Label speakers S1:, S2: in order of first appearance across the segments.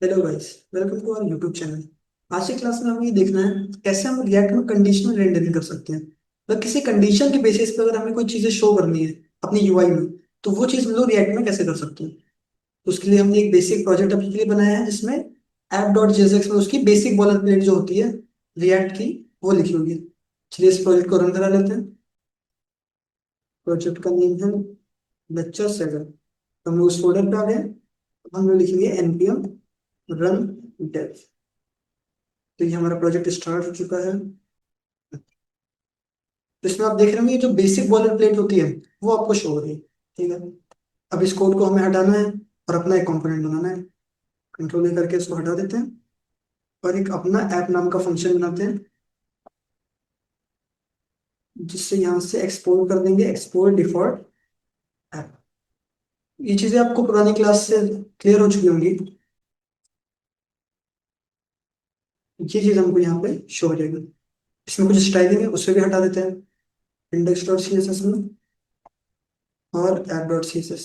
S1: Hello guys, welcome to our YouTube channel. आज की class में हमें ये देखना है कैसे हम रिएक्ट में कंडीशनल रेंडरिंग कर सकते हैं। मतलब किसी कंडीशन के बेसिस पे अगर हमें कोई चीजें शो करनी है अपनी यूआई में, तो वो चीज हम लोग रिएक्ट में कैसे कर सकते हैं। तो उसके लिए हमने एक बेसिक प्रोजेक्ट अपने लिए बनाया है जिसमें ऐप डॉट जेएसएक्स में उसकी बेसिक बॉलर प्लेट जो होती है रिएक्ट की, वो लिखी हुई है। चलिए इस प्रोजेक्ट को रन करा लेते हैं। प्रोजेक्ट का नेम है लेक्चर 7। हम लोग उस फोल्डर पे आ गए। अब हम लोग लिखेंगे npm run dev। तो ये हमारा प्रोजेक्ट स्टार्ट हो चुका है। तो इसमें आप देख रहे होंगे ये जो बेसिक बॉलर प्लेट होती है वो आपको शो हो रही है। ठीक है। अब इस कोड को हमें हटाना है और अपना एक कंपोनेंट बनाना है। कंट्रोल करके इसको हटा देते हैं और एक अपना ऐप नाम का फंक्शन बनाते हैं, जिससे यहाँ से एक्सपोर्ट कर देंगे एक्सपोर्ट डिफॉल्ट ऐप। ये चीजें आपको पुरानी क्लास से क्लियर हो चुकी होंगी। ये चीज हमको यहाँ पे शो हो जाएगी। इसमें कुछ स्टाइलिंग है उसे भी हटा देते हैं index dot C S S में और app dot C S S.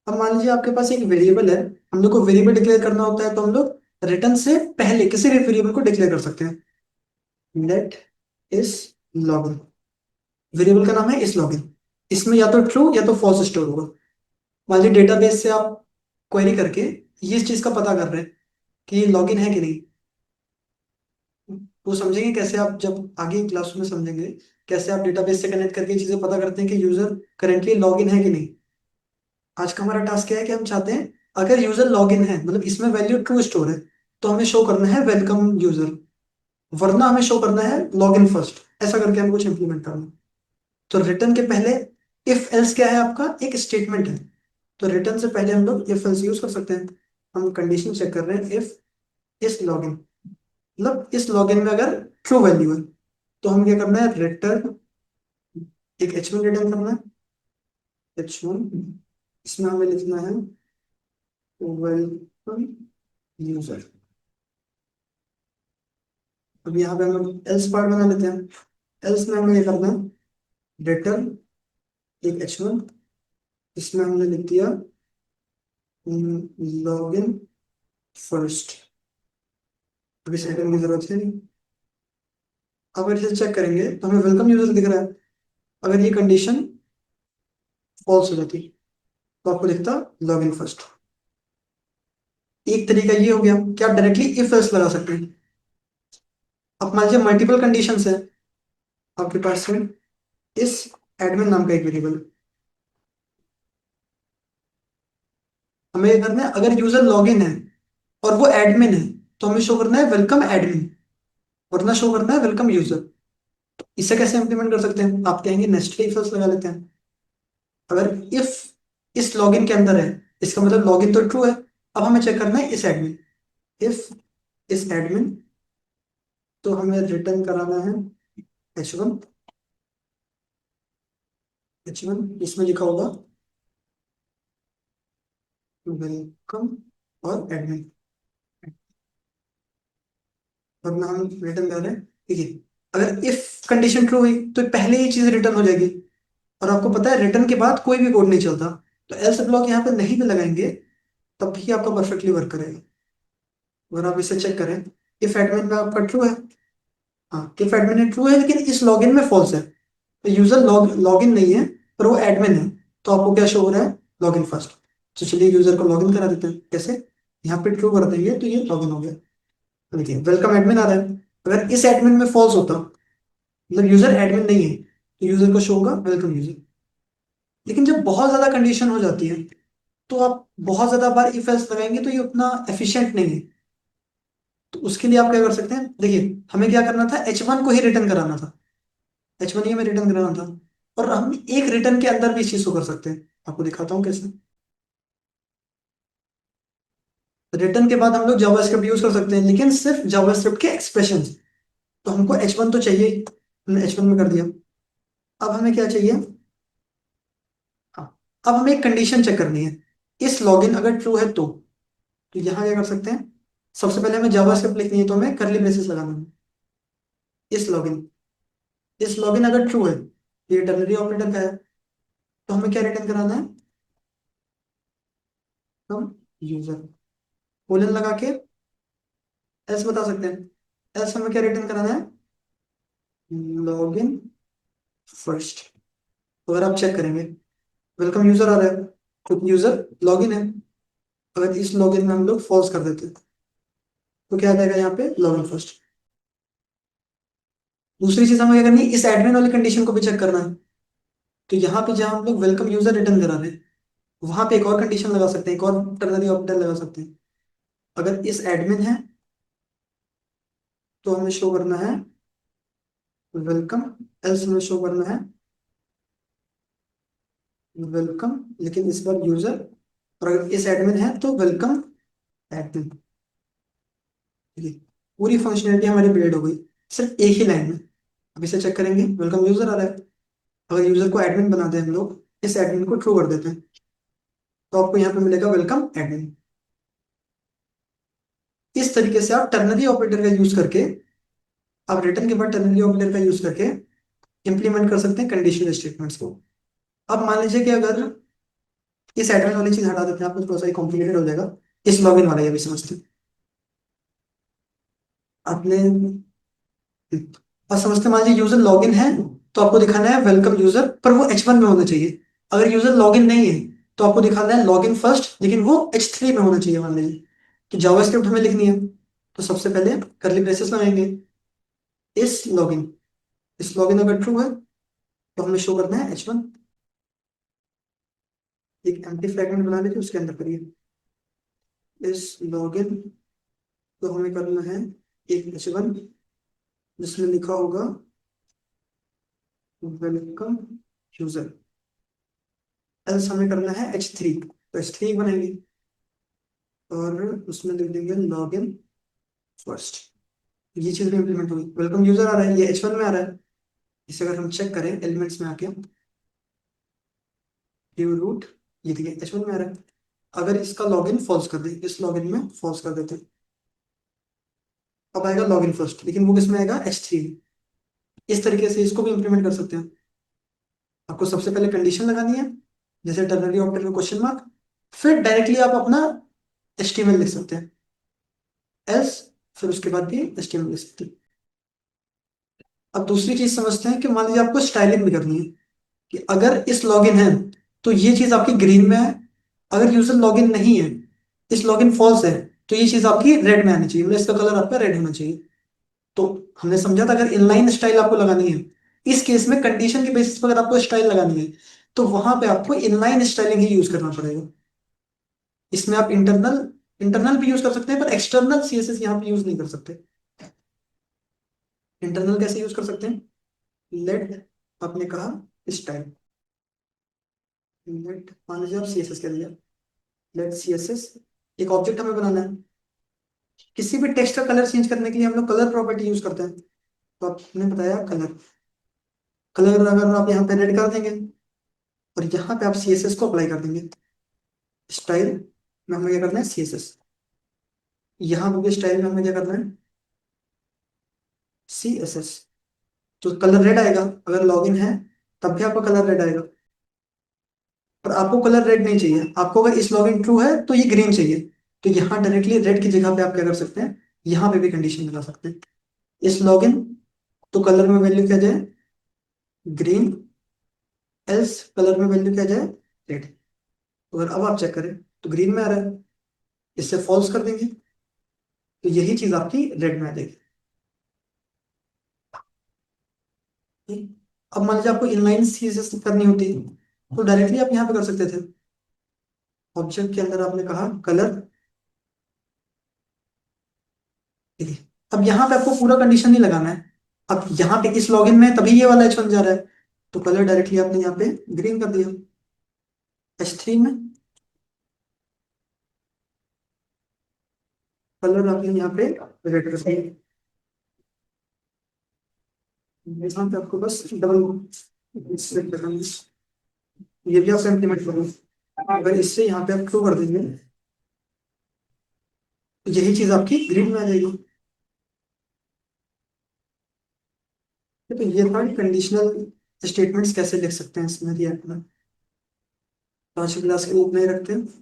S1: अब मान लीजिए आपके पास एक वेरिएबल है, हम लोग को वेरिएबल डिक्लेयर करना होता है, तो हम लोग रिटर्न से पहले किसी भी वेरिएबल को डिक्लेयर कर सकते हैं। लेट इस लॉगिन, वेरिएबल का नाम है इस लॉगिन। इसमें या तो ट्रू या तो फॉल्स स्टोर होगा। मान लीजिए डेटाबेस से आप क्वेरी करके ये इस चीज का पता कर रहे हैं कि ये लॉगिन है कि नहीं। वो समझेंगे कैसे आप जब आगे क्लास में समझेंगे कैसे आप डेटाबेस से कनेक्ट करके चीजें पता करते हैं कि यूजर करेंटली लॉगिन है कि नहीं। आज का हमारा टास्क क्या है कि हम चाहते हैं अगर यूजर लॉगिन है, मतलब इसमें वैल्यू ट्रू स्टोर है, तो हमें शो करना है वेलकम यूजर, वरना हमें शो करना है लॉगिन फर्स्ट। ऐसा करके हमें कुछ इंप्लीमेंट करना है। तो रिटर्न के पहले इफ एल्स क्या है, आपका एक स्टेटमेंट है। तो रिटर्न से पहले हम लोग इफ एल्स यूज कर सकते हैं। हम कंडीशन चेक कर रहे हैं इफ इस लॉगिन, मतलब इस लॉगिन में अगर ट्रू वैल्यू है तो हम क्या करना है, रिटर्न एक h1 रिटर्न करना है। h1, इसमें हमें लिखना है वेलकम यूजर। अब यहाँ पे हम लोग एल्स पार्ट बना लेते हैं। एल्स में हमें ये करना है रिटर्न एक h1, इसमें हमने लिख दिया लॉगिन फर्स्ट। अभी सेकंड की जरूरत है नहीं। अगर इसे चेक करेंगे तो हमें वेलकम यूजर दिख रहा है। अगर ये कंडीशन फॉल्स हो जाती तो आपको दिखता लॉगिन फर्स्ट। एक तरीका ये हो गया कि आप डायरेक्टली इफ एल्स लगा सकते हैं। अब मान लीजिए मल्टीपल कंडीशंस है आपके पास में। इस एडमिन नाम का एक वेरिएबल, हमें ये करना है अगर यूजर लॉगिन है और वो एडमिन है तो हमें शो करना है वेलकम एडमिन, वरना शो करना है वेलकम यूजर। इसे कैसे इंप्लीमेंट कर सकते हैं, आप कहेंगे नेस्टेड इफ एल्स लगा लेते हैं। अगर इफ इस लॉगिन के अंदर है, इसका मतलब लॉगिन तो ट्रू है। अब हमें चेक करना है इस एडमिन, इफ इस एडमिन, तो हमें रिटर्न कराना है h1। h1 इसमें लिखा होगा वेलकम और एडमिन, वरना हम रिटर्न कर रहे हैं। देखिए, अगर इफ कंडीशन ट्रू हुई तो पहले ही चीज रिटर्न हो जाएगी। और आपको पता है रिटर्न के बाद कोई भी कोड नहीं चलता। तो एल्स ब्लॉक यहाँ पे नहीं भी लगाएंगे तब भी आपका परफेक्टली वर्क करेगा। अगर आप इसे चेक करें, इफ एडमिन में आपका ट्रू है, हाँ इफ एडमिन ट्रू है लेकिन इस लॉगिन में फॉल्स है, तो यूजर लॉगिन नहीं है पर वो एडमिन है, तो आपको क्या शो हो रहा है, लॉगिन फर्स्ट। तो चलिए यूजर को लॉगिन करा देते हैं। कैसे, यहाँ पे ट्रू कर देंगे तो ये लॉगिन हो गया। तो देखिए वेलकम एडमिन आ रहा है। अगर इस एडमिन में फॉल्स होता, मतलब यूजर एडमिन नहीं है, तो यूजर को शो होगा वेलकम यूजर। लेकिन जब बहुत ज्यादा कंडीशन हो जाती है तो आप बहुत ज्यादा बार इफ एल्स लगाएंगे तो ये उतना एफिशिएंट नहीं है। तो उसके लिए आप क्या कर सकते हैं, देखिए हमें क्या करना था, h1 को ही रिटर्न कराना था। h1 ही हमें रिटर्न कराना था। और हम एक रिटर्न के अंदर भी इस चीज को कर सकते हैं। आपको दिखाता हूँ कैसे। रिटर्न के बाद हम लोग जावास्क्रिप्ट यूज कर सकते हैं, लेकिन सिर्फ जावास्क्रिप्ट के एक्सप्रेशन। तो हमको h1 तो चाहिए ही, हमने h1 में कर दिया। अब हमें क्या चाहिए, हाँ, अब हमें एक कंडीशन चेक करनी है। इस लॉगिन अगर ट्रू है तो यहाँ क्या कर सकते हैं, सबसे पहले हमें जावास्क्रिप्ट लिखनी है तो हमें करली ब्रेसेस लगाना है। इस लॉगिन, इस लॉगिन अगर ट्रू है, ये टर्नरी ऑपरेटर का है, तो हमें क्या रिटर्न कराना है, वेलकम यूजर, कोलन लगा के एल्स बता सकते हैं। एल्स हमें क्या रिटर्न कराना है? Login first. अगर आप चेक करेंगे वेलकम यूजर आ रहा है तो यूजर लॉगिन है। अगर इस लॉगिन में हम लोग फॉल्स कर देते हैं तो क्या आ जाएगा यहाँ पे? Login first. दूसरी चीज हमें क्या करनी है? इस एडमिन वाली कंडीशन को भी चेक करना है। तो यहाँ पे जहाँ हम लोग वेलकम यूजर रिटर्न करा रहे हैं वहां पे एक और कंडीशन लगा सकते हैं, एक और टर्नरी ऑपरेटर लगा सकते हैं। अगर इस एडमिन है तो हमें शो करना है वेलकम, एल्स हमें शो करना है वेलकम, लेकिन इस बार यूजर। और अगर इस एडमिन है तो वेलकम एडमिन। ठीक है, पूरी फंक्शनलिटी हमारी बिल्ड हो गई सिर्फ एक ही लाइन में। अब इसे चेक करेंगे, वेलकम यूजर आ रहा है। अगर यूजर को एडमिन बना दें हम लोग, इस एडमिन को ट्रू कर देते हैं तो आपको यहाँ पे मिलेगा वेलकम एडमिन। इस तरीके से आप टर्नरी ऑपरेटर का यूज करके, आप रिटर्न के बाद टर्नरी ऑपरेटर का यूज करके इंप्लीमेंट कर सकते हैं कंडीशनल स्टेटमेंट्स को। अब मान लीजिए कि अगर इस एडमिन वाली चीज हटा देते हैं, आपको थोड़ा सा कॉम्प्लिकेटेड हो जाएगा। इस लॉगिन वाला ये भी समझते हैं आपने। और समझते मान लीजिए यूजर लॉगिन है तो आपको दिखाना है वेलकम यूजर, पर वो H1 में होना चाहिए। अगर यूजर लॉगिन नहीं है तो आपको दिखाना है लॉगिन फर्स्ट, लेकिन वो H3 में होना चाहिए मान लीजिए। तो जावास्क्रिप्ट हमें लिखनी है, तो सबसे पहले करली ब्रेसेस लगाएंगे इस लॉगिन अगर ट्रू है तो हमें शो करना है H1। एक एम्प्टी फ्रैगमेंट बना लीजिए, उसके अंदर करिए इस लॉगिन, तो हमें करना है एक H1 जिसमें लिखा होगा वेलकम यूजर। एल्स हमें करना है H3, तो H3 बनाएंगे और उसमें लिख देंगे लॉगिन फर्स्ट। ये चीज भी इंप्लीमेंट होगी, वेलकम यूजर आ रहा है, ये H1 में आ रहा है। इसे अगर हम चेक करें एलिमेंट्स में आके, ड्यू रूट, ये देखिए H1 में आ रहा है। अगर इसका लॉगिन फॉल्स कर दे, इस लॉगिन में फॉल्स कर देते हैं, अब आएगा लॉगिन फर्स्ट, लेकिन वो किसमें आएगा? H3 में। इस तरीके से इसको भी इंप्लीमेंट कर सकते हैं। आपको सबसे पहले कंडीशन लगानी है, जैसे टर्नरी ऑपरेटर में क्वेश्चन मार्क, फिर डायरेक्टली आप अपना HTML लिख सकते हैं एल्स, फिर उसके बाद भी HTML लिख सकते हैं। अब दूसरी चीज समझते हैं कि मान लीजिए आपको स्टाइलिंग भी करनी है, कि अगर इस लॉगिन है तो ये चीज आपकी ग्रीन में है, अगर यूजर लॉगिन नहीं है, इस लॉगिन फॉल्स है, तो ये चीज आपकी रेड में आनी चाहिए, मतलब इसका कलर आपका रेड होना चाहिए। तो हमने समझा था अगर इनलाइन स्टाइल आपको लगानी है, इस केस में कंडीशन के बेसिस पर अगर आपको स्टाइल लगानी है तो वहां पे आपको इनलाइन स्टाइलिंग ही यूज करना पड़ेगा। इसमें आप इंटरनल इंटरनल भी यूज कर सकते हैं, पर एक्सटर्नल CSS यहाँ पे यूज नहीं कर सकते। इंटरनल कैसे यूज कर सकते हैं? लेट, आपने कहा स्टाइल, लेट मान लीजिए आप CSS कह दिया, लेट CSS। एक ऑब्जेक्ट हमें बनाना है, किसी भी टेक्स्ट का कलर चेंज करने के लिए हम लोग कलर प्रॉपर्टी यूज करते हैं। तो आपने बताया कलर, कलर अगर आप यहाँ पे रेड कर देंगे और यहाँ पे आप CSS को अप्लाई कर देंगे, स्टाइल में हमें क्या करना है? CSS। यहाँ पे भी स्टाइल में हमें क्या करना है? CSS। तो कलर रेड आएगा, अगर लॉगिन है तब भी आपका कलर रेड आएगा। पर आपको कलर रेड नहीं चाहिए, आपको अगर इस लॉगिन ट्रू है तो ये ग्रीन चाहिए। तो यहाँ डायरेक्टली रेड की जगह पे आप क्या कर सकते हैं? यहाँ पे भी कंडीशन लगा सकते हैं इस लॉगिन, तो कलर में वैल्यू क्या जाए? ग्रीन, एल्स कलर में वैल्यू क्या जाए? रेड। अगर अब आप चेक करें तो ग्रीन में आ रहा है, इससे फॉल्स कर देंगे तो यही चीज आपकी रेड में आ जाएगी। ठीक? अब मान लीजिए आपको इनलाइन CSS करनी होती तो डायरेक्टली आप यहाँ पे कर सकते थे, ऑब्जेक्ट के अंदर आपने कहा कलर। ठीक है, अब यहाँ पे आपको पूरा कंडीशन नहीं लगाना है। अब यहाँ पे इस लॉगिन में तभी ये वाला H1 जा रहा है, तो कलर डायरेक्टली आपने यहाँ पे ग्रीन कर दिया। H3 में कलर आपने यहाँ पे रेड कर दिया। यहाँ पे आपको बस डबल सेट करना है। ये भी आप इम्प्लीमेंट करो, अगर इससे यहाँ पे आप ट्रू कर देंगे तो यही चीज आपकी ग्रीन में आ जाएगी। तो ये था कंडीशनल स्टेटमेंट्स कैसे लिख सकते हैं इसमें दिया अपना। तो आज की क्लास के लिए इतना ही रखते हैं।